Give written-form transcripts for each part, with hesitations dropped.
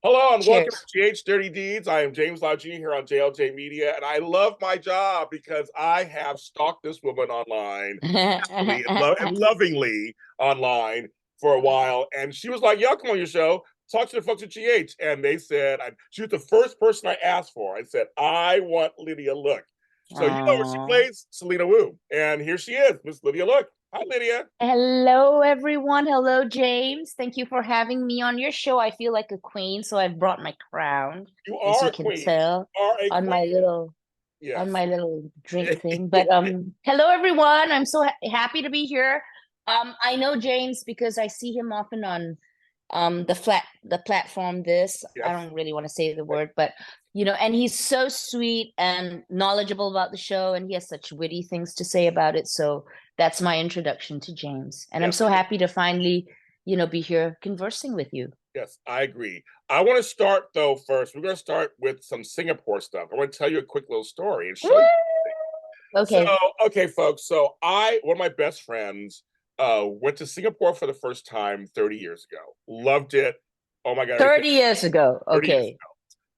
Hello and welcome Cheers. to GH Dirty Deeds. I am James Lott Jr. here on JLJ Media, and I love my job because I have stalked this woman online, happily and lovingly online for a while. And she was like, "Y'all come on your show, talk to the folks at GH." And they said, she was the first person I asked for. I said, "I want Lydia Look." So you know where she Aw. plays? Selina Wu. And here she is, Miss Lydia Look. Hi, Lydia. Hello, everyone. Hello, James. Thank you for having me on your show. I feel like a queen, so I've brought my crown, You as are you a can queen. tell, You are a on queen. my little Yes. drink thing. But hello, everyone. I'm so happy to be here. I know James because I see him often on the platform this. I Yes. don't really want to say the word, but and he's so sweet and knowledgeable about the show, and he has such witty things to say about it. So that's my introduction to James, and I'm Yes. so happy to finally be here conversing with you. Yes, I agree. I want to start though first. We're going to start with some Singapore stuff. I want to tell you a quick little story and show you. Woo! So, Okay. okay, folks. So, one of my best friends, went to Singapore for the first time 30 years ago. Loved it. Oh my God, everything. 30 years ago. 30 years Okay. ago.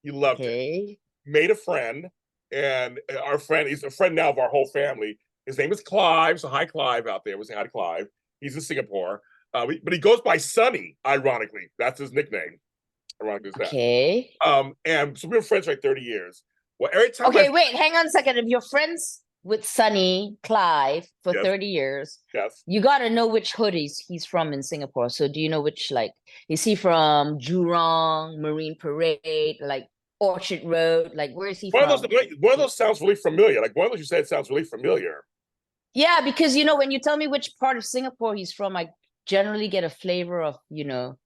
He loved it. Okay. Made a friend, and our friend, he's a friend now of our whole family. His name is Clive. So, hi, Clive, out there. We'll say hi to Clive. He's in Singapore. But he goes by Sonny, ironically. That's his nickname. Ironic as that. Okay. And so we've been friends for like 30 years. Well, every time I, Okay, wait, hang on a second. If you're friends with Sonny Clive for yes, 30 years, yes. you got to know which hoodies he's from in Singapore. So do you know which, like, is he from Jurong, Marine Parade, like Orchard Road? Like, where is he from? One of those sounds really familiar. Like one of those you said sounds really familiar. Yeah, because, when you tell me which part of Singapore he's from, I generally get a flavor of, you know,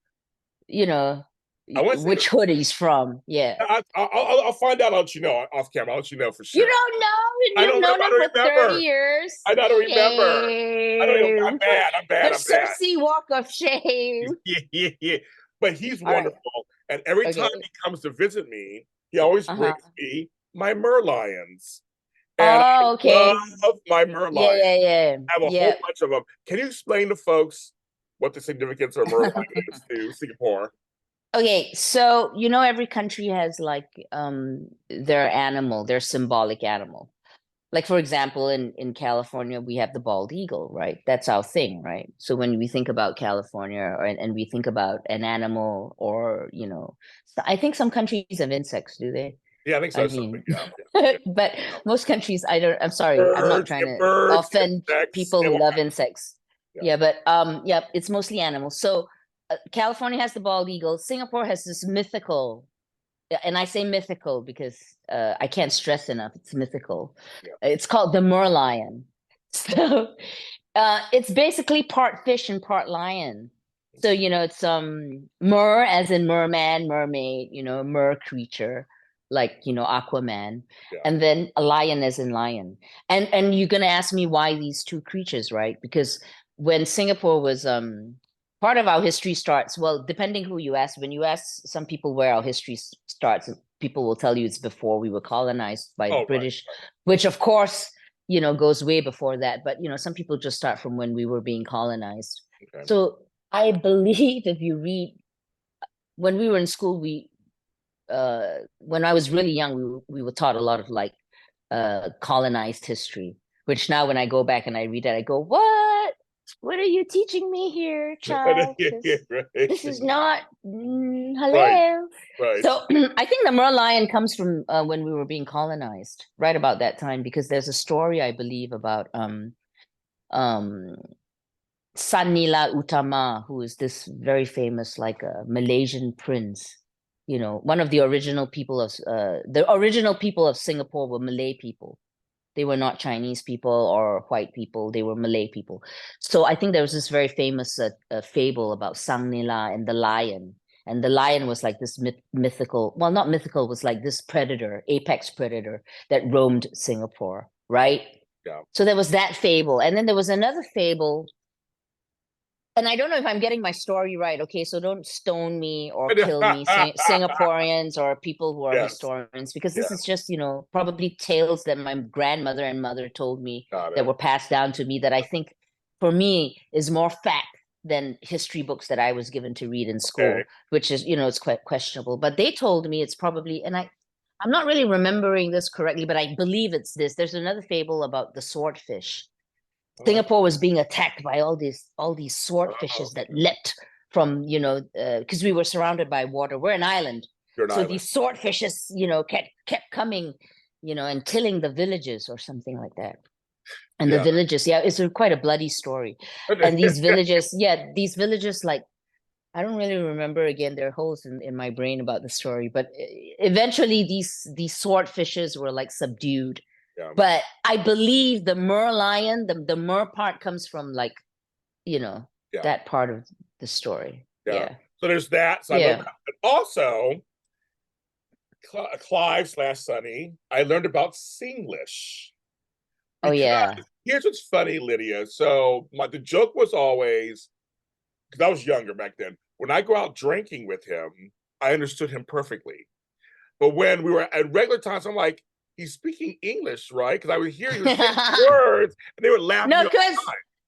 I want to say which hood he's from. Yeah. I'll find out. I'll let you know off camera. I'll let you know for You sure. don't know, and I you've don't known remember. I him for don't 30 remember. years. I don't remember. I don't even. I'm Shame. bad. I'm bad. The I'm bad. Cersei walk of shame. Yeah, yeah, yeah. But he's All right. wonderful. And every time Okay. he comes to visit me, he always brings Uh-huh. me my merlions. And I Oh, okay. love my Yeah, merlions. yeah, yeah. I have a whole Yeah. bunch of them. Can you explain to folks what the significance of merlion is to Singapore? Okay, so every country has like their animal, their symbolic animal. Like for example, in California, we have the bald eagle, right? That's our thing, right? So when we think about California and we think about an animal or, I think some countries have insects, do they? Yeah, I think I so. Something. mean, Yeah, yeah. but most countries, I don't, I'm sorry, I'm not Birds, trying yeah, to birds, offend insects, people and who all love kinds. insects. Yeah. Yeah, but yeah, it's mostly animals. So California has the bald eagle. Singapore has this mythical, and I say mythical because I can't stress enough, it's mythical. Yeah. It's called the merlion. So it's basically part fish and part lion. So it's mer as in merman, mermaid, mer creature, like Aquaman, Yeah. and then a lion as in lion. And you're gonna ask me why these two creatures, right? Because when Singapore was part of our history starts, well, depending who you ask, when you ask some people where our history starts, people will tell you it's before we were colonized by the Oh, right. British, which of course goes way before that. But some people just start from when we were being colonized. Okay. So I believe if you read, when we were in school, when I was really young, we were taught a lot of like colonized history, which now when I go back and I read it, I go, what? What are you teaching me here, child? Yeah, right. This is not Right. hello. Right. So I think the merlion comes from when we were being colonized, right about that time, because there's a story I believe about um Sanila Utama, who is this very famous like Malaysian prince. One of the original people of Singapore were Malay people. They were not Chinese people or white people. They were Malay people. So I think there was this very famous fable about Sang Nila and the lion. And the lion was like this mythical, well, not mythical, was like this predator, apex predator that roamed Singapore, right? Yeah. So there was that fable. And then there was another fable, and I don't know if I'm getting my story right. Okay, so don't stone me or kill me, Singaporeans or people who are Yes. historians, because this is Yes. just, probably tales that my grandmother and mother told me Got that it. were passed down to me that I think for me is more fact than history books that I was given to read in Okay. school, which is, it's quite questionable. But they told me it's probably, and I'm not really remembering this correctly, but I believe it's this. There's another fable about the swordfish. Oh, Singapore was being attacked by all these oh, swordfishes that leapt from, because we were surrounded by water. We're an island. you're an So island. these swordfishes, kept coming, and killing the villages or something like that. And the Yeah. villages, yeah, it's quite a bloody story. And these villages, like, I don't really remember again. There are holes in my brain about the story, but eventually these swordfishes were like subdued. Yeah. But I believe the merlion, the mer part comes from like, Yeah. that part of the story. Yeah. Yeah. So there's that. So I love Yeah. that. But also, Clive slash Sunny, I learned about Singlish. Oh Because yeah. here's what's funny, Lydia. So the joke was always, because I was younger back then, when I go out drinking with him, I understood him perfectly. But when we were at regular times, I'm like, he's speaking English, right? Because I would hear he was saying words and they would laugh at me No, all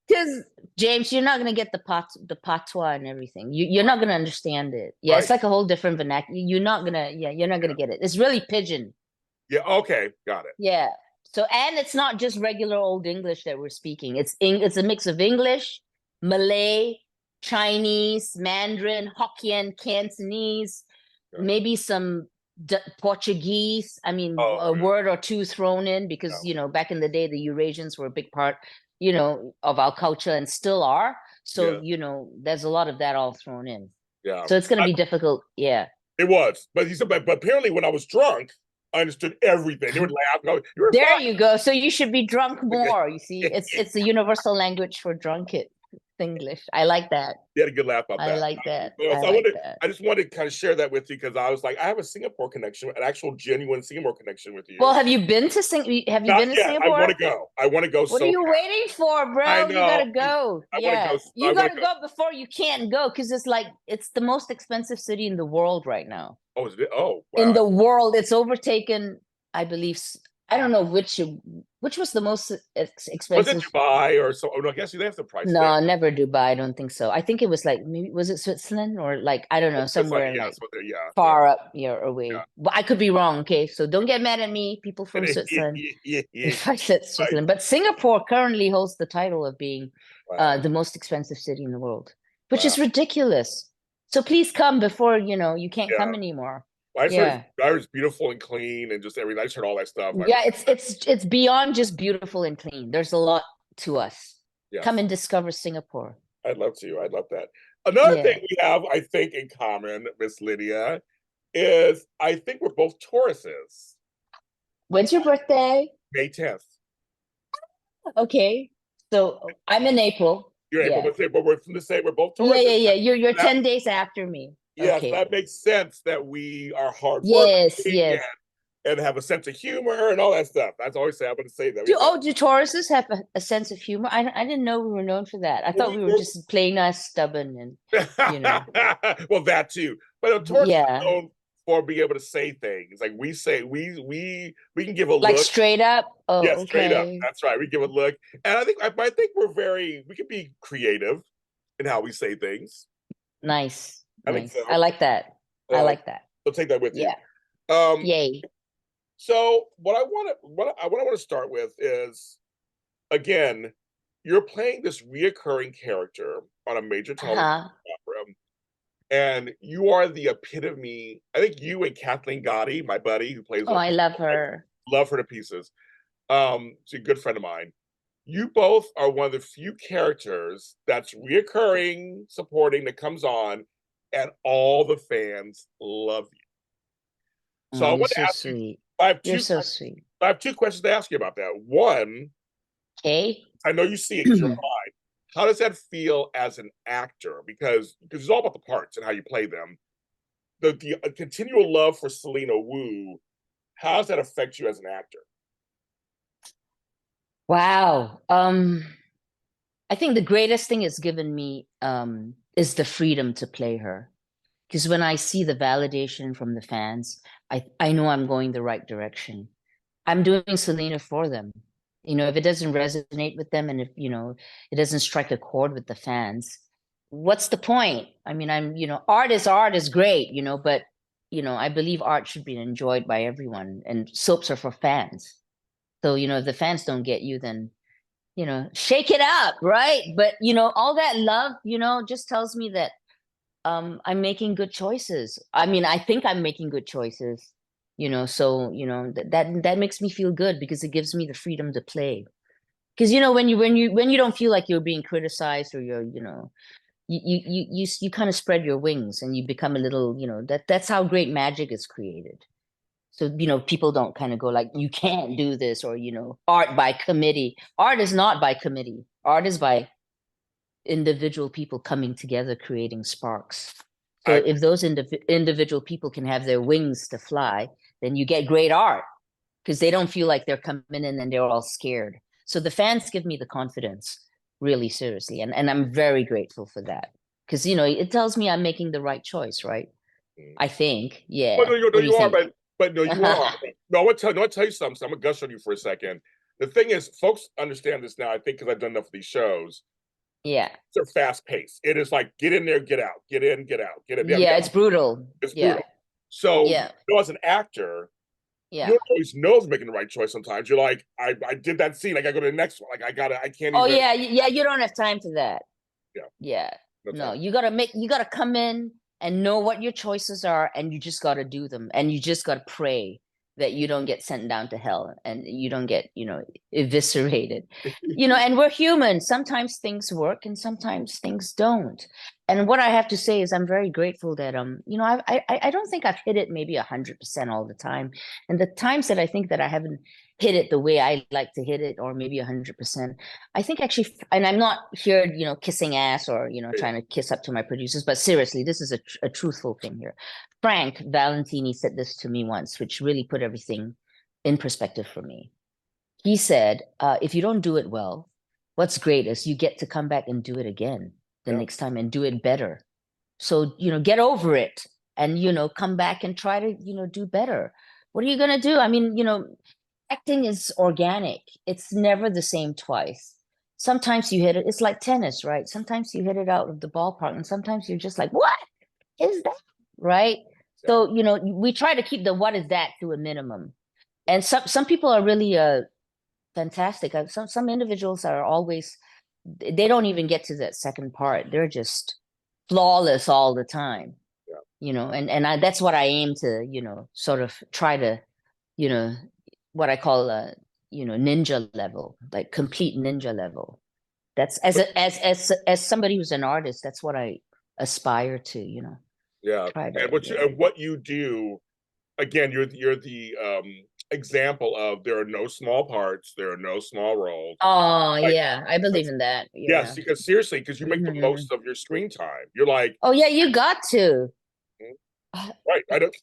because James, you're not gonna get the patois and everything. You're not gonna understand it. the Yeah, time. it's Right. like a whole different vernacular. You're not gonna Yeah. get it. It's really pidgin. Yeah. Okay. Got it. Yeah. So, and it's not just regular old English that we're speaking. It's a mix of English, Malay, Chinese, Mandarin, Hokkien, Cantonese, Yeah. maybe some Portuguese. I mean, Oh, a word or two thrown in because, yeah. back in the day, the Eurasians were a big part, of our culture and still are. So, Yeah. there's a lot of that all thrown in. Yeah. So it's going to be difficult. Yeah. It was. But he said, but apparently when I was drunk, I understood everything. They would laugh. Go, you were There you go. So you should be drunk fine. more. You see, it's a universal language for drunk it. English. I like that. He had a good laugh about I that. like that. So I I like wanted, that. I just wanted to kind of share that with you because I was like, I have a Singapore connection, an actual genuine Singapore connection with you. Well, have you been to Have you Not been to yet. I want Singapore? to go. I want to go What are so you bad. waiting for, I bro? You know. gotta go. I want to Yeah, go. I you want gotta to go. go before you can't go because it's like it's the most expensive city in the world right now. Oh, is it? Oh, In wow. the world, it's overtaken, I believe. I don't know which was the most Was it expensive. Dubai or so? Oh, no, I guess you have the price there. No, never Dubai. I don't think so. I think it was like maybe was it Switzerland or like I don't know It's like, somewhere yeah, like so there, yeah, yeah, far up here away. But I could be wrong. Okay, so don't get mad at me, people from yeah. Switzerland, Yeah. if I said Right. Switzerland. But Singapore currently holds the title of being Wow. the most expensive city in the world, which Wow. is ridiculous. So please come before you can't Yeah. come anymore. I just heard Yeah. it's beautiful and clean and just everything. I just heard all that stuff. And Yeah, it's beyond just beautiful and clean. There's a lot to us. Come yes, and discover Singapore. I'd love to. I'd love that. Another thing Yeah. we have, I think, in common, Miss Lydia, is I think we're both Tauruses. When's your birthday? May 10th. Okay. So I'm in April. You're April, Yeah. but we're from the same. We're both Yeah, Tauruses. yeah, yeah. You're That, 10 days after me. yes, Okay. that makes sense that we are hardworking Yes, yes. and have a sense of humor and all that stuff. That's always say I'm going to say that. Do Tauruses have a sense of humor? I didn't know we were known for that. I thought we were We're, just plain nice, stubborn, and you know. well, that too. But a Taurus is Yeah. known for being able to say things. Like we say, we can give a Like look. straight up? Yeah, Oh, straight up. okay. That's right. We give a look, and I think we can be creative in how we say things. Nice. I think Nice. so. I like that. I like that. So take that with you. Yeah. Um, Yay. so what I want to start with is again, you're playing this reoccurring character on a major television Uh-huh. opera, and you are the epitome. I think you and Kathleen Gotti, my buddy who plays, Oh, I love her. love her to pieces. She's a good friend of mine. You both are one of the few characters that's reoccurring, supporting that comes on, and all the fans love you. So Oh, I you're want to so ask you. sweet. I have You're two. so sweet. I have two questions to ask you about that. One, Okay. I know you see it because you're fine. How does that feel as an actor? Because it's all about the parts and how you play them. The continual love for Selina Wu. How does that affect you as an actor? Wow. I think the greatest thing it's given me is the freedom to play her. Because when I see the validation from the fans, I know I'm going the right direction. I'm doing Selena for them. If it doesn't resonate with them and if, it doesn't strike a chord with the fans, what's the point? I mean, art is great, but I believe art should be enjoyed by everyone, and soaps are for fans. So, if the fans don't get you, then, shake it up, right? But, all that love, just tells me that I'm making good choices. I mean, I think I'm making good choices, so, that makes me feel good because it gives me the freedom to play. Because, when you don't feel like you're being criticized, or you're, you kind of spread your wings and you become a little, that's how great magic is created. So, people don't kind of go like, you can't do this, or, art by committee. Art is not by committee. Art is by individual people coming together, creating sparks. So I if those individual people can have their wings to fly, then you get great art, because they don't feel like they're coming in and they're all scared. So the fans give me the confidence, really seriously. And I'm very grateful for that. Because, it tells me I'm making the right choice, right? I think. Well, Yeah. no, no, What do you you are, think? but no, you are. No, I want to tell you something. So I'm gonna gush on you for a second. The thing is, folks understand this now. I think because I've done enough of these shows. Yeah. They're fast paced. It is like get in there, get out, get in, get out, get in. Yeah, Yeah, it's brutal. it's Yeah. brutal. So, Yeah. as an actor, you Yeah. don't always know if you're making the right choice. Sometimes you're like, I did that scene. I gotta go to the next one. Like I can't Oh even. yeah, yeah, you don't have time for that. Yeah, Yeah. no No, time. you gotta come in and know what your choices are, and you just gotta do them. And you just gotta pray that you don't get sent down to hell and you don't get, eviscerated. And we're human. Sometimes things work and sometimes things don't. And what I have to say is I'm very grateful that I don't think I've hit it maybe 100% all the time. And the times that I think that I haven't hit it the way I like to hit it, or maybe 100%. I think actually, and I'm not here, kissing ass, or, Yeah, trying to kiss up to my producers, but seriously, this is a truthful thing here. Frank Valentini said this to me once, which really put everything in perspective for me. He said, if you don't do it well, what's great is you get to come back and do it again the yeah, next time and do it better. So, get over it and, come back and try to, do better. What are you going to do? I mean, acting is organic. It's never the same twice. Sometimes you hit it. It's like tennis, right? Sometimes you hit it out of the ballpark, and sometimes you're just like, what is that? Right? yeah. So, we try to keep the what is that to a minimum. And some people are really fantastic. Some individuals are always, they don't even get to that second part. They're just flawless all the time. Yeah. That's what I aim to, sort of try to, you know, what I call ninja level, like complete ninja level. That's as somebody who's an artist, that's what I aspire to, Yeah. try to, And what you yeah. and what you do again, you're the example of there are no small parts, there are no small roles. Oh Like yeah, I believe in that. yes, Yeah. because seriously, because you make the Hmm. most of your screen time. You're like, Oh yeah, you got to. "Hmm, right, I don't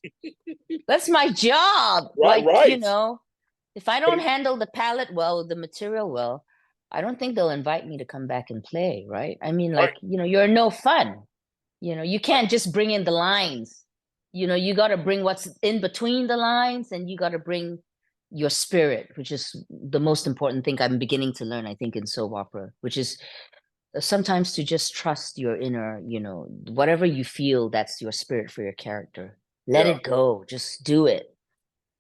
That's my job. right, Like, right. if I But don't handle the palette well, the material well, I don't think they'll invite me to come back and play, right? I mean, right, like, you're no fun. You can't just bring in the lines. You got to bring what's in between the lines, and you got to bring your spirit, which is the most important thing I'm beginning to learn, I think, in soap opera, which is sometimes to just trust your inner, whatever you feel, that's your spirit for your character. Let yeah. it go. Just do it.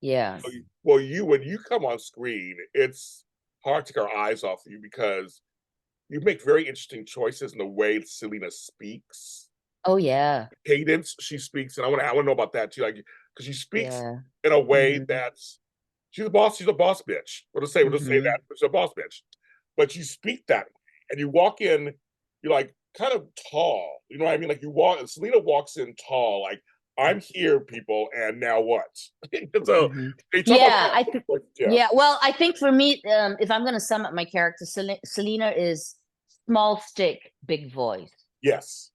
Yeah. Well, you when you come on screen, it's hard to take our eyes off of you because you make very interesting choices in the way Selena speaks, Oh, yeah. cadence she speaks, and I want to know about that too, like because she speaks Yeah. in a way Mm-hmm. that's she's a boss. She's a boss bitch. We'll just say Mm-hmm. that she's a boss bitch. But you speak that way, and you walk in, you're like kind of tall. You know what I mean? Like you walk. Selena walks in tall, like I'm here, people, and now what? So Mm-hmm. they talk about Yeah, yeah, yeah. Well, I think for me, if I'm gonna sum up my character, Selena is small stick, big voice. yes,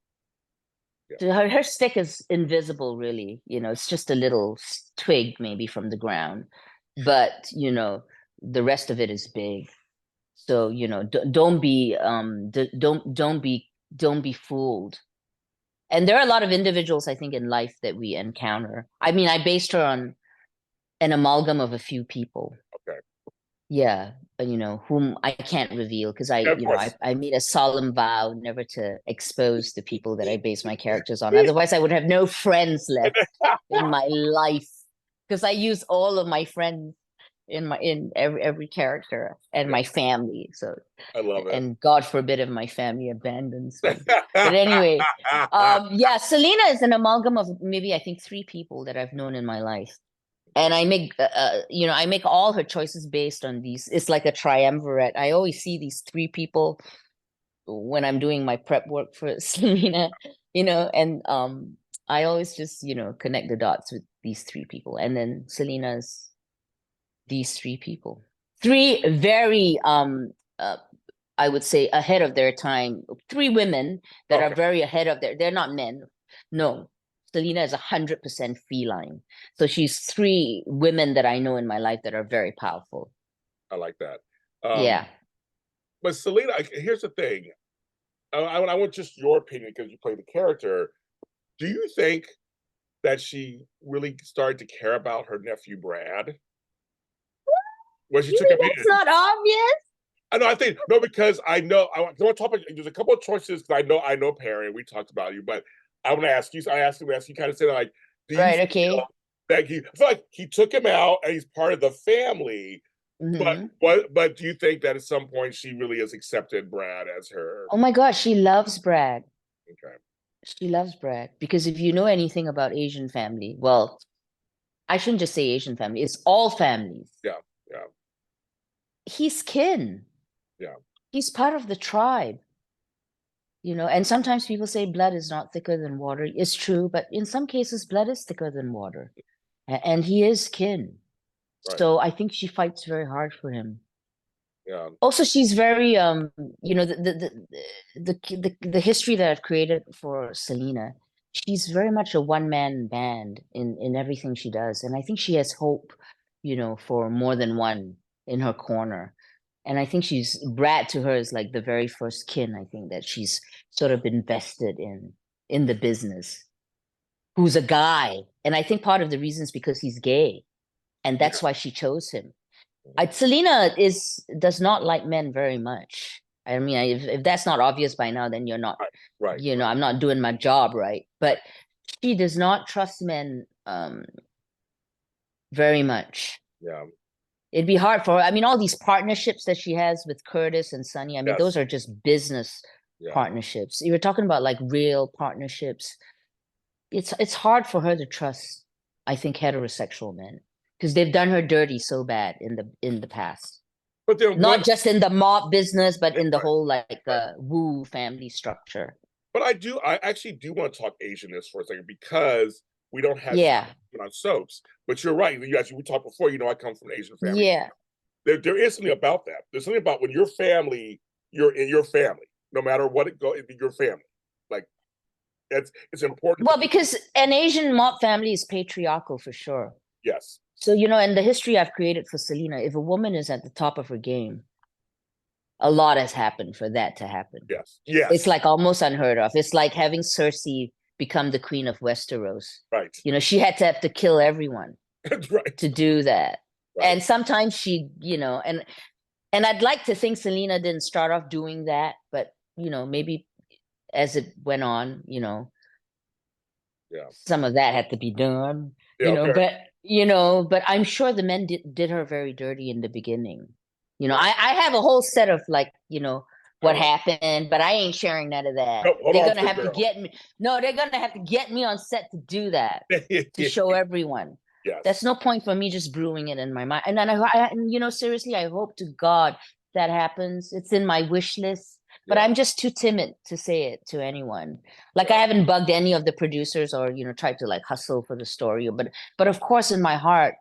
yeah, So her stick is invisible, really. It's just a little twig, maybe from the ground, but the rest of it is big. So don't be don't be fooled. And there are a lot of individuals, I think, in life that we encounter. I mean, I based her on an amalgam of a few people. okay. Yeah, whom I can't reveal because Of course. I made a solemn vow never to expose the people that I base my characters on. Otherwise, I would have no friends left in my life because I use all of my friends in every character and Yeah, my family. So, I love it. and God forbid if my family abandons me. But anyway, yeah, Selena is an amalgam of maybe I think three people that I've known in my life. And I make I make all her choices based on these. It's like a triumvirate. I always see these three people when I'm doing my prep work for Selena, and I always just, connect the dots with these three people. And then Selena's these three people. Three very I would say ahead of their time. Three women that are Okay, very ahead of they're not men. No. Selena is 100% feline. So she's three women that I know in my life that are very powerful. I like that. Um, Yeah. but Selena, here's the thing. I want just your opinion because you play the character. Do you think that she really started to care about her nephew Brad when she You took him think that's in? not obvious? I know. I think no, because I want to talk about. There's a couple of choices because I know Perry. We talked about you, but I want to ask you. I asked him. You kind of said like, do you Right, feel okay. that I feel like he took him out and he's part of the family? But Hmm. what do you think that at some point she really has accepted Brad as her? Oh my gosh, she loves Brad. Okay. She loves Brad because if you know anything about Asian family, well, I shouldn't just say Asian family, it's all families. Yeah. Yeah. He's kin. Yeah. He's part of the tribe. And sometimes people say blood is not thicker than water. It's true, but in some cases, blood is thicker than water. And he is kin. Right. So I think she fights very hard for him. Yeah. Also, she's very the history that I've created for Selena, she's very much a one-man band in everything she does. And I think she has hope, for more than one in her corner. And I think Brad to her is like the very first kin, I think, that she's sort of invested in the business, who's a guy. And I think part of the reason is because he's gay, and Yeah. that's why she chose him. Selena does not like men very much. I mean, if that's not obvious by now, then you're not, Right. Right. Right. I'm not doing my job right. But she does not trust men very much. Yeah. It'd be hard for her. I mean, all these partnerships that she has with Curtis and Sonny, I mean, those Yes. are just business Yeah. partnerships. You were talking about like real partnerships. It's hard for her to trust, I think, heterosexual men because they've done her dirty so bad in the past. But then Not one. just in the mob business, but in the Right. whole like Right. Wu family structure. But I actually do want to talk Asianness for a second because we don't have Yeah. on soaps. But you're right. We talked before. I come from an Asian family. Yeah. There is something about that. There's something about when your family, you're in your family, no matter what it goes, your family. Like it's important. Well, because an Asian mob family is patriarchal for sure. Yes. So, in the history I've created for Selena, if a woman is at the top of her game, a lot has happened for that to happen. Yes. It's Yes. like almost unheard of. It's like having Cersei become the queen of Westeros. Right. She had to have to kill everyone Right. to do that. Right. And sometimes she, and I'd like to think Selena didn't start off doing that, but maybe as it went on, Yeah. some of that had to be done, Yeah. Okay. but I'm sure the men did her very dirty in the beginning. Yeah. I have a whole set of like, I what know. happened, but I ain't sharing none of that. No, hold They're on gonna to have to girl. get me. No, they're gonna have to get me on set to do that, to show everyone. That's Yes. no point for me just brewing it in my mind. And then seriously, I hope to God that happens. It's in my wish list, but Yeah. I'm just too timid to say it to anyone. Like I Yeah. haven't bugged any of the producers or tried to like hustle for the story. But of course, in my heart,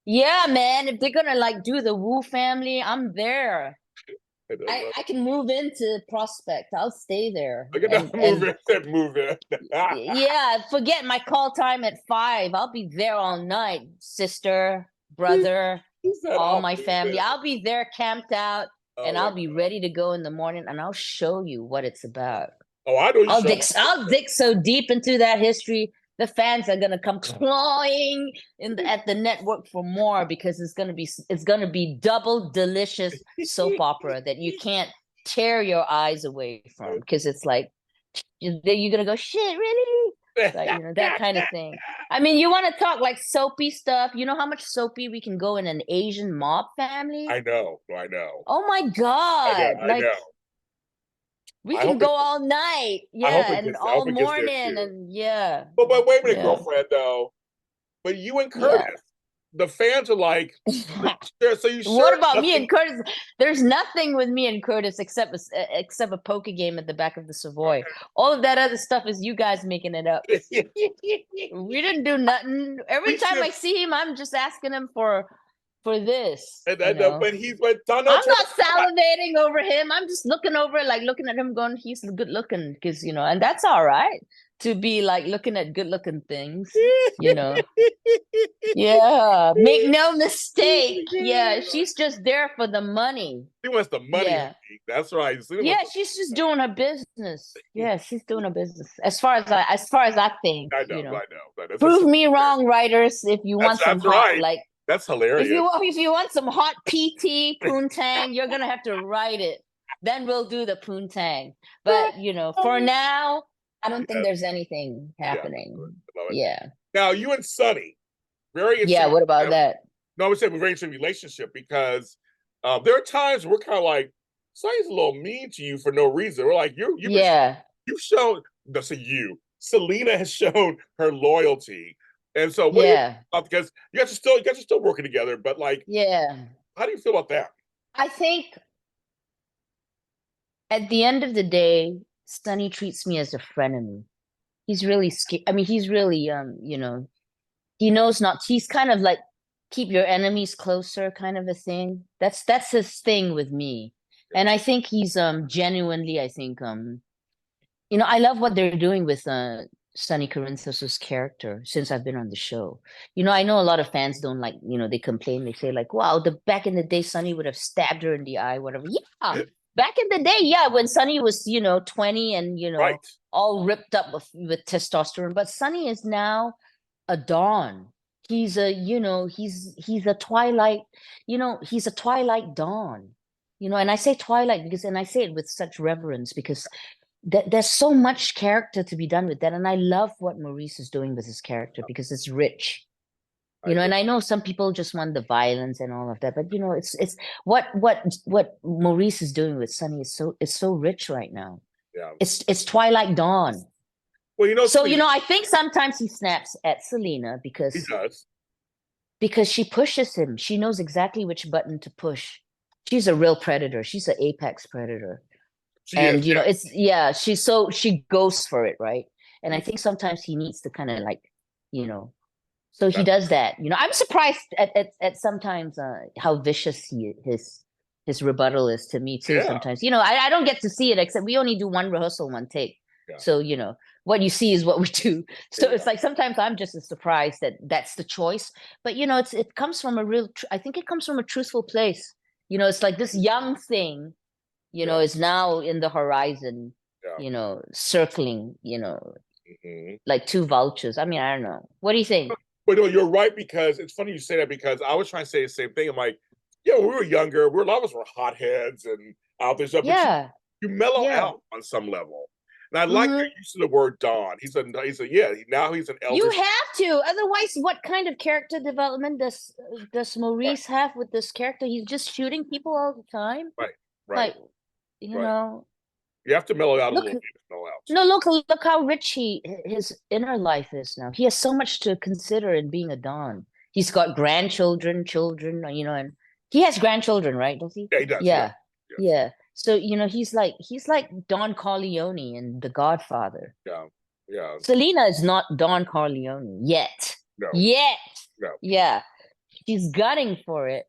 yeah, man. If they're gonna like do the Wu family, I'm there. I can move into Prospect. I'll stay there. Look at And that movie. That movie. yeah, forget my call time at 5. I'll be there all night, sister, brother, He said, all "I'll my move family. it." I'll be there camped out and Oh my I'll be god. ready to go in the morning and I'll show you what it's about. Oh, I know you I'll showed dig me. I'll dig so deep into that history. the fans are gonna come clawing at the network for more because it's gonna be double delicious soap opera that you can't tear your eyes away from because it's like you're gonna go shit really, like that kind of thing. I mean, you want to talk like soapy stuff? You know how much soapy we can go in an Asian mob family? I know, I know, Oh my I know, God! I know. Like we I can hope it. go all night, I hope yeah, it and gets. I all hope it gets there morning, too. and yeah, But wait a minute, yeah, girlfriend. Though, but you and yeah. Curtis, the fans are like, so you What sure about me nothing? and Curtis? There's nothing with me and Curtis except a poker game at the back of the Savoy. All of that other stuff is you guys making it up. Okay. We didn't do nothing. Every We time should. I see him, I'm just asking him for this, And you then know. when Donald I'm Trump not salivating over him. I'm just looking at him, going, he's good looking, because and that's all right to be like looking at good looking things, you know. Yeah, make no mistake. Yeah, she's just there for the money. She wants the money, Yeah. honey. That's right. She wants Yeah, the she's just doing her business. Yeah, she's doing her business. As far as I think, I know, I know. That's Prove me wrong, writers, if you want some that's hot, right. like That's if hilarious. you want some hot PT poontang, you're gonna have to write it. Then we'll do the poontang. But for now, I don't think Yes, there's anything yeah, happening. I love it. Yeah. Now you and Sonny, very Yeah, interesting. what about that? No, I would say we're very interesting relationship because there are times we're kind of like Sonny's a little mean to you for no reason. We're like Yeah. you've shown. That's a you. Selena has shown her loyalty, and so what do you Yeah. because you guys are still working together, but like, Yeah. how do you feel about that? I think at the end of the day, Sonny treats me as a frenemy. He's really scared. I mean, he's really he knows not he's kind of like keep your enemies closer kind of a thing. That's his thing with me. And I think he's genuinely, I think I love what they're doing with Sonny Corinthos's character since I've been on the show. I know a lot of fans don't like, they complain, they say like, wow, the back in the day Sonny would have stabbed her in the eye, whatever. Yeah. Back in the day, yeah, when Sonny was, 20 and Right. all ripped up with testosterone. But Sonny is now a dawn. He's he's a twilight, he's a twilight dawn. And I say twilight because, and I say it with such reverence because there's so much character to be done with that. And I love what Maurice is doing with his character because it's rich. And I know some people just want the violence and all of that, but it's what Maurice is doing with Sunny is so rich right now. Yeah. It's Twilight Dawn. Well, so I think sometimes he snaps at Selena he because does. she pushes him. She knows exactly which button to push. She's a real predator. She's an apex predator. She And is. Yeah. she goes for it, right? And I think sometimes he needs to kind of like, so he does that. I'm surprised at sometimes how vicious his rebuttal is to me too. Yeah. Sometimes, I don't get to see it except we only do one rehearsal, one take. Yeah. So, what you see is what we do. So Yeah. it's like sometimes I'm just as surprised that that's the choice. But it comes from I think it comes from a truthful place. It's like this young thing, is now in the horizon, circling, like two vultures. I mean, I don't know. What do you think? But no, you're right because it's funny you say that because I was trying to say the same thing. I'm like, yeah, when we were younger, a lot of us were hotheads and out there stuff, but Yeah. you mellow Yeah. out on some level. And I like your use of the word Don. He's a now he's an elder. You have to. Otherwise, what kind of character development does Maurice have with this character? He's just shooting people all the time. Right. Like, You have to mellow out a little bit. Mellow out. No, look how rich his inner life is now. He has so much to consider in being a Don. He's got grandchildren, children, and he has grandchildren, right? Does he? Yeah, he does. Yeah. Yes. Yeah. So, he's like Don Corleone in The Godfather. Yeah. Yeah. Selena is not Don Corleone yet. No. Yet. No. Yeah. She's gunning for it.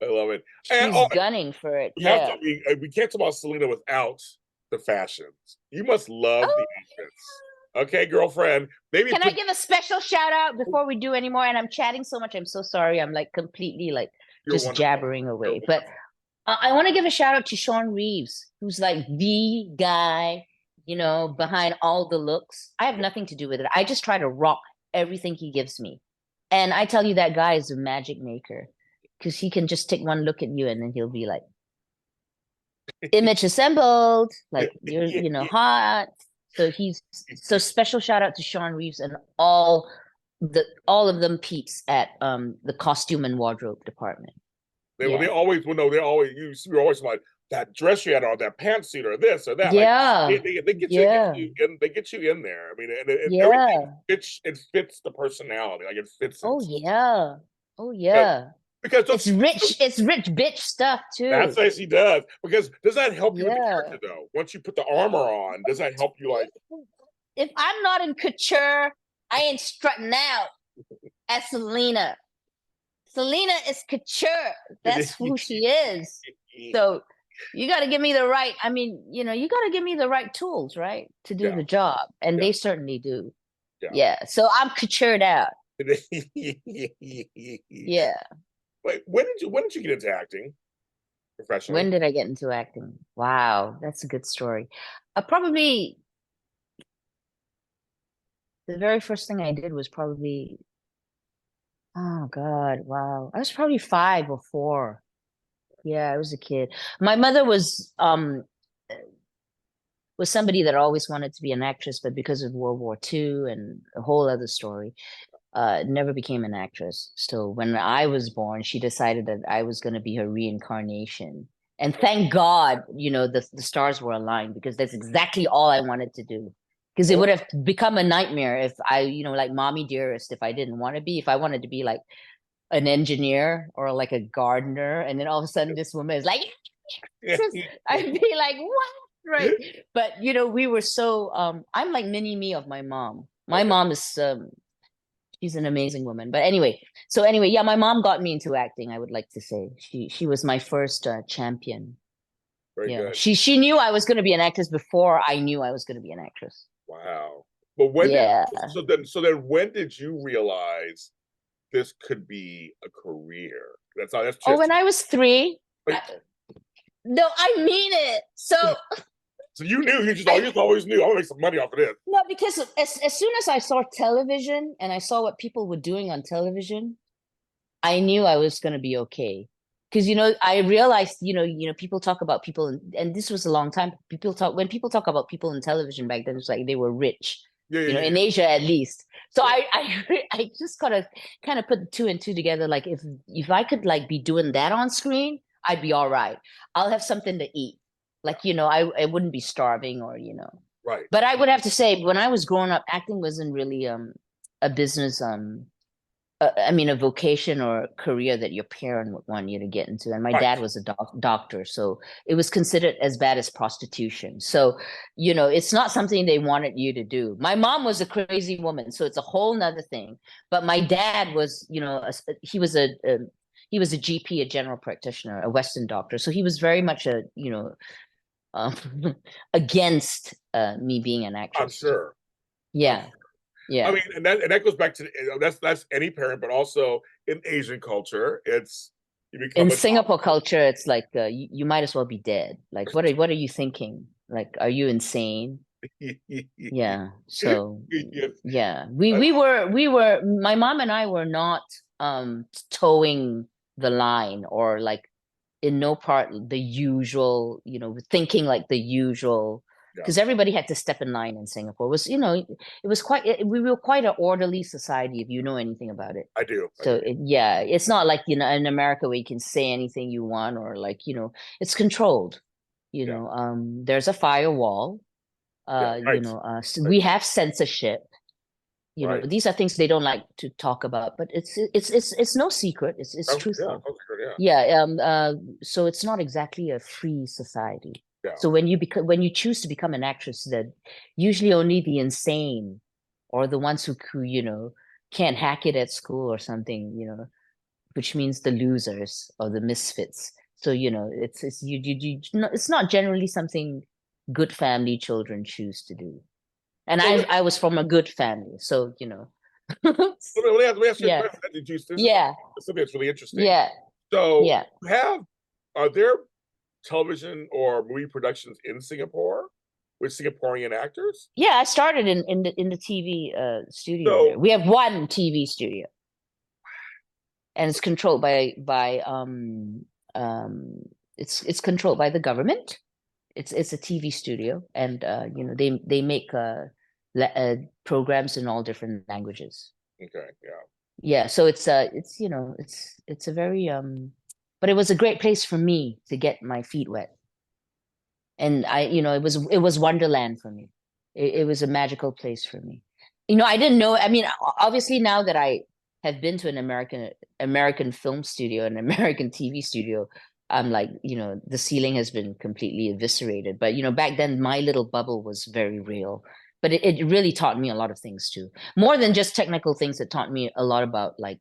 I love it. She's gunning for it. We can't talk about Selena without the fashions. You must love the outfits. Okay, girlfriend. Maybe Can I give a special shout out before we do anymore? And I'm chatting so much. I'm so sorry. I'm like completely like just wonderful. Jabbering away. But I want to give a shout out to Sean Reeves, who's like the guy you know, behind all the looks. I have nothing to do with it. I just try to rock everything he gives me. And I tell you, that guy is a magic maker because he can just take one look at you and then he'll be like, image assembled, like you're, Yeah, you know, yeah. hot. So he's so special shout out to Sean Reeves and all of them peeps at the costume and wardrobe department. They Yeah. always well, no, they always you're always like that dress you had on, that pantsuit or this or that. Like Yeah. they get Yeah. you in, they get you in there. I mean, and everything Yeah. fits the personality. Like it fits Oh into yeah. Oh because yeah. because It's rich. It's rich bitch stuff that's too. what she does. Because does that help you with the Yeah. character though? Once you put the armor on, does that help you like If I'm not in couture, I ain't strutting out as Selena. Selena is couture. That's who she is. So you got to give me the right. I mean, you know, you got to give me the right tools, right, to do yeah, the job, and yeah, they certainly do. yeah. Yeah. So I'm coutured out. Yeah. Wait, when did you get into acting professionally? When did I get into acting? Wow, that's a good story. Probably the very first thing I did was probably, oh God, wow. I was probably 5 or 4. Yeah, I was a kid. My mother was somebody that always wanted to be an actress, but because of World War II and a whole other story, never became an actress. So when I was born, she decided that I was going to be her reincarnation. And thank God, you know, the stars were aligned because that's exactly all I wanted to do. Because it Oh, would have become a nightmare if I, you know, like mommy dearest, if I didn't want to be, if I wanted to be like an engineer or like a gardener, and then all of a sudden this woman is like, I'd be like, what? Right. But you know, we were so I'm like mini me of my mom. My okay, mom is she's an amazing woman. But anyway, yeah, my mom got me into acting, I would like to say. She was my first champion. very Yeah. good. She knew I was going to be an actress before I knew I was going to be an actress. Wow. But when did Yeah. so then when did you realize this could be a career? That's Oh, just when I was 3. like, No, I mean it. So so you knew you I just always knew I'm gonna make some money off of this. no, because as soon as I saw television and I saw what people were doing on television, I knew I was going to be okay. Because you know, I realized, people talk about people, and this was a long time. People talk about people in television back then, it's like they were rich, Yeah, you know, yeah, in Asia at least. So yeah, I just gotta kind of put 2 and 2 together. Like if I could like be doing that on screen, I'd be all right. I'll have something to eat. yeah. Like, you know, I wouldn't be starving or, you know. Right. But I would have to say, when I was growing up, acting wasn't really a business I mean, a vocation or a career that your parent would want you to get into. And my Right. dad was a doctor, so it was considered as bad as prostitution. So, you know, it's not something they wanted you to do. My mom was a crazy woman, so it's a whole nother thing. But my dad was, you know, he was a GP, a general practitioner, a Western doctor. So he was very much a, you know, um, against me being an I'm actress. sure. I'm Yeah, I yeah. mean, and that goes back to that's any parent, but also in Asian culture, it's you In become a Singapore culture, it's like you might as well be dead. Like, what are you thinking? Like, are you insane? Yeah. So yes, yeah, I, my mom and I were not towing the line or like in no part the usual, you know, thinking like the usual, yeah, because everybody had to step in line in Singapore. It was, you know, it was we were quite an orderly society if you know anything about it. I do, I So do. yeah, it's not like, you know, in America where you can say anything you want or like, you know, it's controlled. You Yeah, know, there's a firewall. yeah, You right, know, so right, we have censorship. You know, right. these are things they don't like to talk about, but it's no secret. It's Oh, yeah, truthful. okay, Yeah. So it's not exactly a free society. yeah, So when you choose to become an actress, then usually only the insane or the ones who you know can't hack it at school or something, you know, which means the losers or the misfits. So, you know, it's it's not generally something good family children choose to do. And So I was from a good family, so you know. let me ask you a Yeah, question. This is yeah, something that's really interesting. yeah, So, yeah. are there television or movie productions in Singapore? with Singaporean actors? Yeah, I started in the TV studio there. So We have one TV studio, and it's controlled by it's controlled by the government. It's a TV studio, and you know, they make programs in all different languages. okay, yeah. Yeah, so it's you know, it's a very but it was a great place for me to get my feet wet. And I, you know, it was Wonderland for me. It was a magical place for me. You know, I didn't know. I mean, obviously now that I have been to an American film studio, an American TV studio, I'm like, you know, the ceiling has been completely eviscerated. But you know, back then my little bubble was very real. But it really taught me a lot of things too. More than just technical things, it taught me a lot about like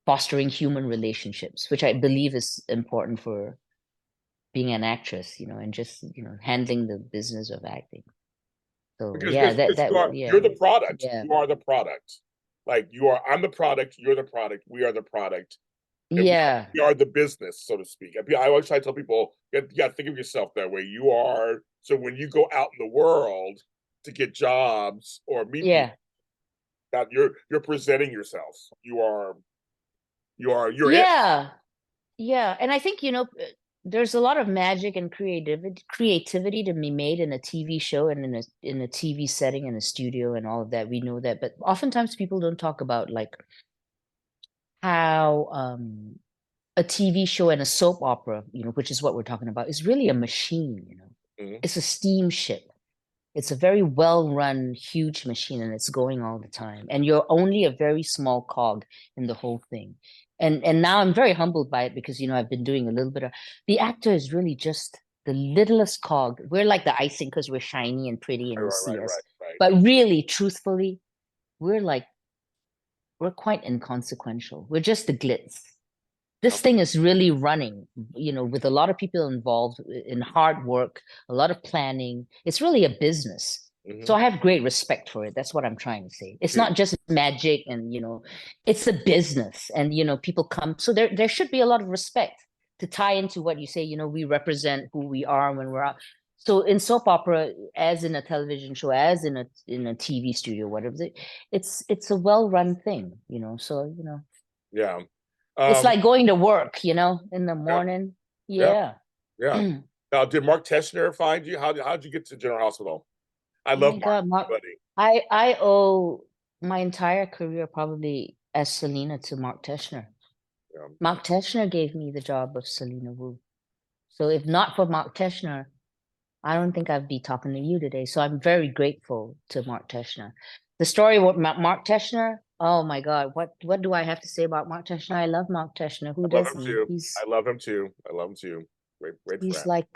fostering human relationships, which I believe is important for being an actress, you know, and just, you know, handling the business of acting. So yeah, Because that you're yeah, the product. yeah, You are the product. Like you are, I'm the product. You're the product. We are the product, and yeah, we are the business, so to speak. I always try to tell people, you got to think of yourself that way. You are so when you go out in the world to get jobs or meet people, yeah, that you're presenting yourself. You're it. yeah, yeah. And I think, you know, there's a lot of magic and creativity to be made in a TV show and in a TV setting in a studio and all of that. We know that, but oftentimes people don't talk about like how a TV show and a soap opera, you know, which is what we're talking about, is really a machine, you know. Mhm. It's a steamship. It's a very well-run, huge machine, and it's going all the time. And you're only a very small cog in the whole thing. And now I'm very humbled by it because, you know, I've been doing a little bit of the actor is really just the littlest cog. We're like the icing because we're shiny and pretty and Right, you right, see right, us. right, right. But really, truthfully, we're like we're quite inconsequential. We're just the glitz. This Okay. thing is really running, you know, with a lot of people involved in hard work, a lot of planning. It's really a business. So Mm-hmm. I have great respect for it. That's what I'm trying to say. It's Dude, not just magic and, you know, it's a business and, you know, people come. So there should be a lot of respect to tie into what you say, you know, we represent who we are when we're out. So in soap opera, as in a television show, as in a TV studio, whatever, it's a well-run thing, you know. So, you know, yeah. it's Um, like going to work, you know, in the yeah, morning. yeah, Yeah. yeah. Oh Now, did Mark Teschner find you? How'd you get to General Hospital? I love my Mark, God, Mark, buddy. I owe my entire career probably as Selina to Mark Teschner. Yeah. Mark Teschner gave me the job of Selina Wu. So if not for Mark Teschner, I don't think I'd be talking to you today. So I'm very grateful to Mark Teschner. The story with Mark Teschner, oh my God, what do I have to say about Mark Teschner? I love Mark Teschner. Who I love him doesn't? too. I love him too. I love him too. Great He's friend. like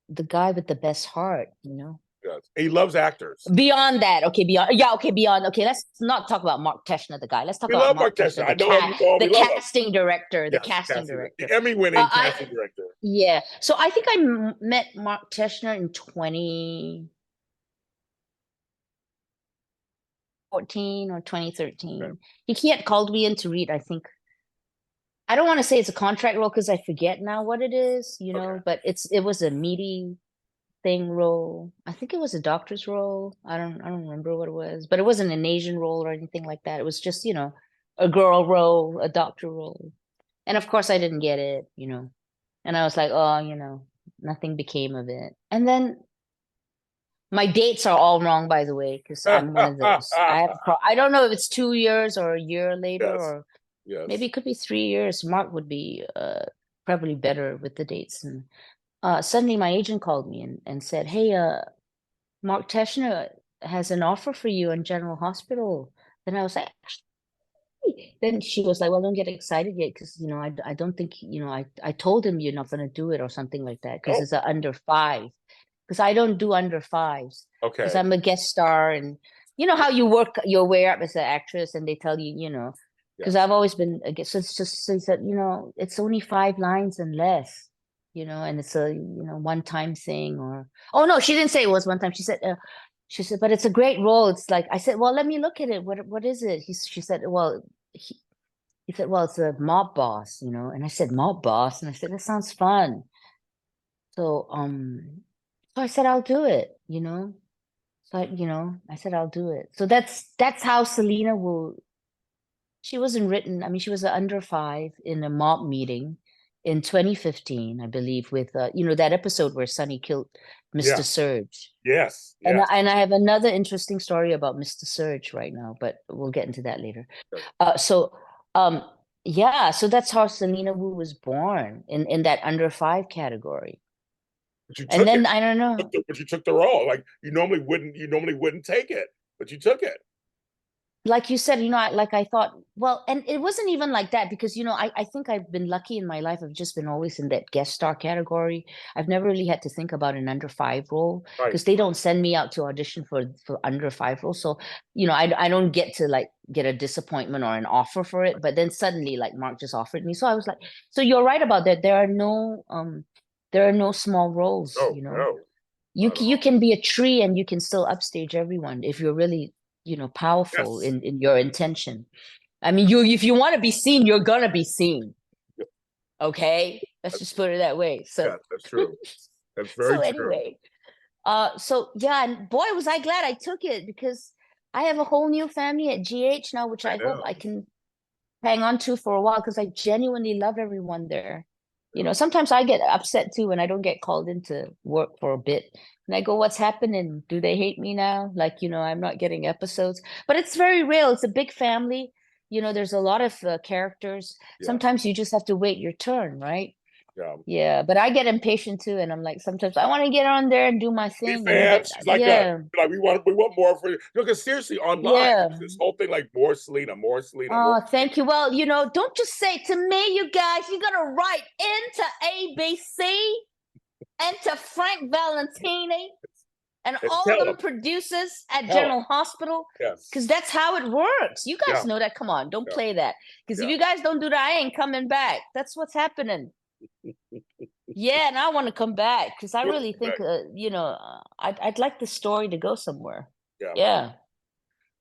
the guy with the best heart, you know. Yes. He loves actors. Beyond that, okay, beyond yeah, okay, beyond okay. Let's not talk about Mark Teschner, the guy. Let's talk We about love Mark Mark Teschner. Teschner, I know him. You know him. the We love him. casting director, the Yes, casting casting, director. the Emmy-winning casting I director. yeah. So I think I met Mark Teschner in 2014 or Okay. 2013. He had called me in to read. I think I don't want to say it's a contract role because I forget now what it is, you Okay. know. But it was a meaty thing role. I think it was a doctor's role. I don't remember what it was, but it wasn't an Asian role or anything like that. It was just, you know, a girl role, a doctor role. And of course I didn't get it, you know. And I was like, oh, you know, nothing became of it. And then my dates are all wrong, by the way, because I'm one of those. I don't know if it's 2 years or a year later, Yes. or maybe Yes. it could be 3 years. Mark would be probably better with the dates. And suddenly my agent called me and said, hey, Mark Teschner has an offer for you in General Hospital. Then I was like, "Hey." Then she was like, well, don't get excited yet because, you know, I don't think, you know, I told him you're not going to do it or something like that because Oh, it's a under five. Because I don't do under fives because okay. I'm a guest star. And you know how you work your way up as an actress and they tell you, you know, because Yes. I've always been a guest. So it's just, so he said, you know, it's only 5 lines and less, you know, and it's a, you know, one time thing or, oh no, she didn't say it was one time. She said, but it's a great role. It's like, I said, well, let me look at it. What is it? She said, well, he said, well, it's a mob boss, you know, and I said, mob boss. And I said, that sounds fun. So, So I said, I'll do it, you know. So I said I'll do it. So that's how Selena will. She wasn't written. I mean, she was under five in a mob meeting in 2015, I believe, with that episode where Sonny killed Yeah. Mr. Surge. Yes. And Yes. I have another interesting story about Mr. Surge right now, but we'll get into that later. Okay. So yeah, so that's how Selena Wu was born in that under five category. But you And took it. then I don't know. But you took the role. Like you normally wouldn't. You normally wouldn't take it, but you took it. Like you said, I thought, well, and it wasn't even like that because, I think I've been lucky in my life. I've just been always in that guest star category. I've never really had to think about an under five role Right. because they don't send me out to audition for under five roles. So, I don't get to like get a disappointment or an offer for it. But then suddenly like Mark just offered me. So I was like, so you're right about that. There are no small roles, No. No. You Not at you all. can be a tree and you can still upstage everyone if you're really, powerful Yes. in your intention. I mean, if you want to be seen, you're gonna be seen. Okay, let's That's, just put it that way. So yeah, that's true. That's so very true. anyway, so yeah, and boy, was I glad I took it because I have a whole new family at GH now, which I I hope know. I can hang on to for a while because I genuinely love everyone there. Yeah. Sometimes I get upset too when I don't get called into work for a bit. And I go, what's happening? Do they hate me now? Like, I'm not getting episodes. But it's very real. It's a big family. There's a lot of characters. Yeah. Sometimes you just have to wait your turn, right? Yeah. Yeah, but I get impatient too, and I'm like, sometimes I want to get on there and do my Hey, thing, but fans, she's like us. yeah, Like we want more for you. Because seriously, online, yeah. this whole thing like more Selena, more Selena, more. Oh, thank you. Well, don't just say to me, you guys, you gotta write into ABC and to Frank Valentini and And all tell them them, producers at tell them. General Hospital, because Yes. that's how it works. You guys Yeah. know that. Come on, don't Yeah. play that. Because if Yeah. you guys don't do that, I ain't coming back. That's what's happening. Yeah, and I want to come back because I really think, I'd like the story to go somewhere. Yeah. Yeah.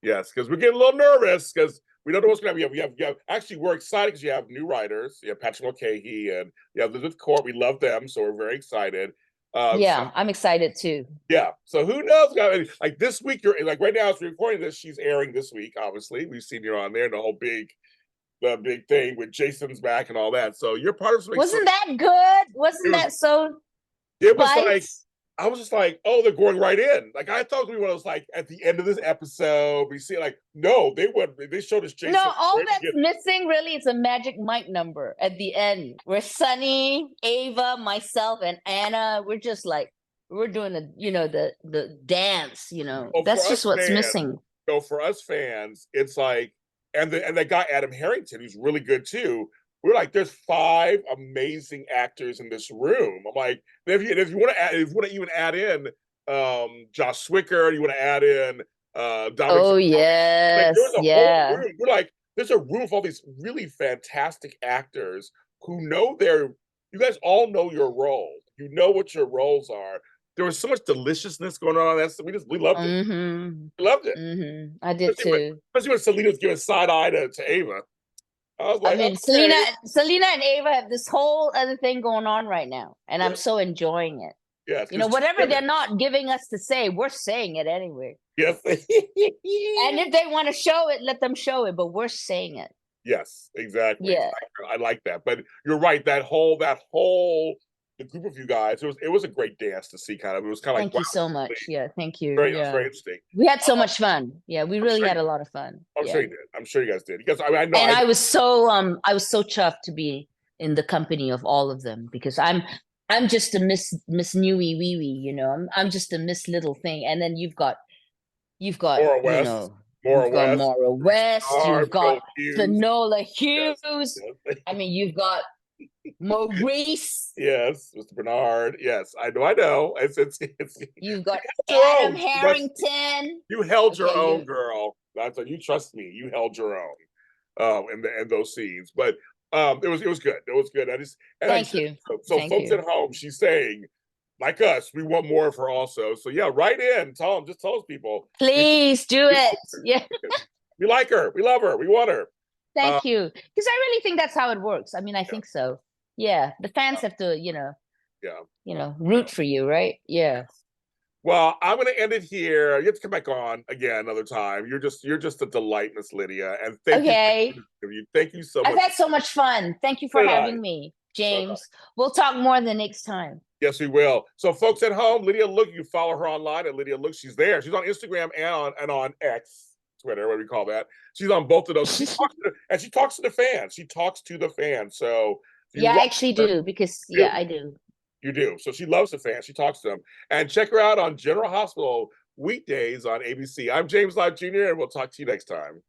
Yes, because we're getting a little nervous because we don't know what's going to happen. You have. Actually, we're excited because you have new writers. You have Patrick Mulcahy and you have Elizabeth Court. We love them, so we're very excited. So Yeah, I'm excited too. yeah, so who knows? Like this week, you're like right now as we're recording this, she's airing this week. Obviously, we've seen you on there, and the big thing with Jason's back and all that. So you're part of some Wasn't exciting. that good? It Wasn't was. that so It was like spice? I was just like, oh, they're going right in. Like I thought we was like at the end of this episode, we see like no, they went. They showed us No, Jason all right that's beginning. missing really is a magic Mike number at the end where Sunny, Ava, myself, and Anna, we're just like we're doing the dance, Oh, for That's us just what's fans, missing. so for us fans, it's like, and that guy Adam Harrington, who's really good too. We're like, there's five amazing actors in this room. I'm like, if you want to add, if you want to even add in Josh Swicker, you want to add in Dominic, Oh like yes, there's a whole yeah. room. We're like, there's a room of all these really fantastic actors who know their. You guys all know your roles. You know what your roles are. There was so much deliciousness going on. That's we loved it. Mm-hmm. We loved it. Mm-hmm. I did too. Especially when Selena was giving side eye to Ava. I was I like, mean, okay, Selena and Ava have this whole other thing going on right now, and I'm yeah, so enjoying it. yes, because two Whatever they're women, not giving us to say, we're saying it anyway. yes, And if they want to show it, let them show it, but we're saying it. yes, exactly. Yeah. I like that. But you're right. That whole the group of you guys, it was a great dance to see. Kind of, it was kind of like Thank wow, you so much. Yeah, thank you. it was Yeah. very interesting. We had so Uh, much fun. Yeah, we I'm really sure had you a did. lot of fun. I'm sure Yeah. you did. I'm sure you guys did. Because I know And I was so chuffed to be in the company of all of them because I'm just a Miss Newy Wee Wee, I'm just a Miss Little thing. And then you've got, Maura West, Maura you've got West, Maura West, Star, you've got Bill Hughes. Finola Yes, Hughes. yes. I mean, you've got Maurice. Yes, Mr. Bernard. Yes, I know. I know. It's You've got your Adam own. Trust me. Harrington. You held your Okay, own, girl. That's what you trust me. You held your own. In those scenes, but it was good. It was good. And like I thank said, you. so Thank folks you. at home, she's saying like us, we want more of her also. So yeah, write in. Tell those people Please do we it. Yeah. we like her. We love her. We want her. Uh, Thank you. Because I really think that's how it works. I mean, I yeah, think so. Yeah. The fans have to, yeah, root for you, right? Yeah. Well, I'm going to end it here. You have to come back on again another time. You're just a delight, Miss Lydia, and thank you for Okay. the interview. Thank you so I've much. had so much fun. Thank you So for did I. having me, So did I. James. We'll talk more the next time. Yes, we will. So, folks at home, Lydia Look, you follow her online at Lydia Look. She's there. She's on Instagram and on X, Twitter, what do we call that? She's on both of those. She talks to the fans. She talks to the fans. So if you Yeah, I watch actually her, do because you yeah, I do. you do. So she loves the fans. She talks to them. And check her out on General Hospital weekdays on ABC. I'm James Lott Jr., and we'll talk to you next time.